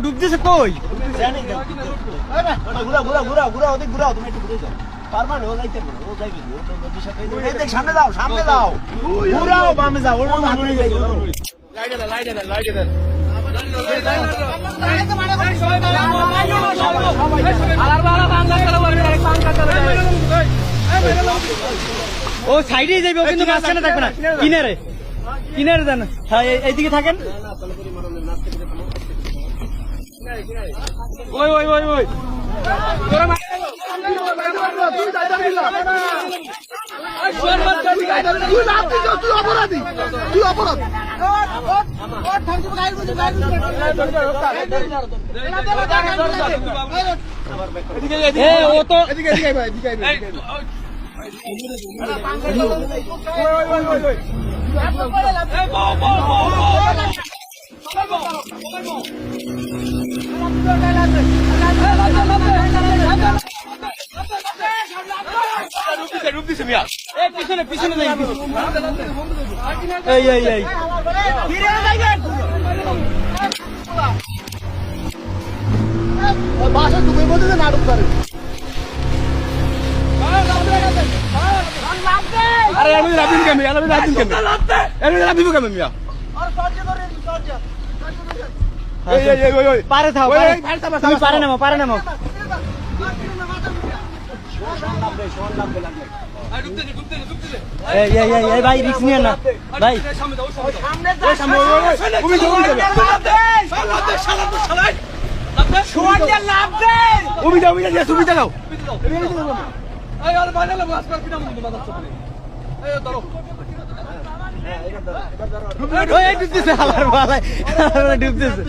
ডুবতেছে কই সামনে যাও সামনে যাও ঘুরাও বামে যাও ও সাইডে যাইবে কিন্তু মাঝখানে থাকবে না কিনারে কিনারে যান হ্যাঁ এইদিকে থাকেন ওই ওই ওই ওই পিছনে পিছনে এই এই এই বাসা ডুবে বলতে নাটক করে আরে আমি রাবিন কেমন আমি রাবিন কেমন আমি রাবিন কেমন মিয়া আর সহ্য করে সহ্য এই এই ওই ওই পারে থাও তুমি পারে নামো এই এই এই ভাই রিস্ক নিয়ে না ভাই সামনে তুমি যাও এই আর বানালে মাছ পার কিনা মনে মাছ চলে এই ধরো ওই ডুবতেছে হালার বালাই ডুবতেছে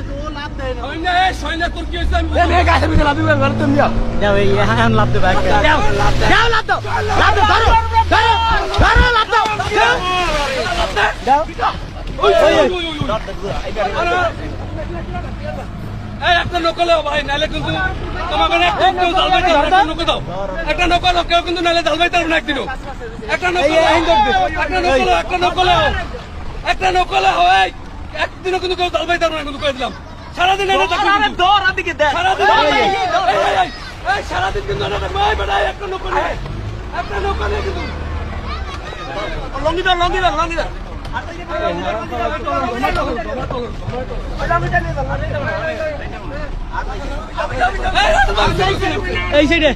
ওই না এই সৈন্য তোর কি হইছে আমি এই গাছে বিকে লাভ দিবে ঘর তুমি যাও এই হান লাভ দে ভাই যাও লাভ দাও ধরো লাভ দাও যাও ওই এই একটা নকলে ভাই নালে কিন্তু তোমাকে একটা জালবাইতে একটা নকলে দাও একটা নকলে কেউ কিন্তু নালে জালবাইতে না একদিন একটা নকলে হয় একদিনও কিন্তু কেউ জালবাইতে না কিন্তু কই দিলাম সারাদিন এটা থাকবে দৌড় দিকে দে সারাদিন কিন্তু না ভাই বড় একটা নকলে কিন্তু লঙ্গি দাও এই সাইডে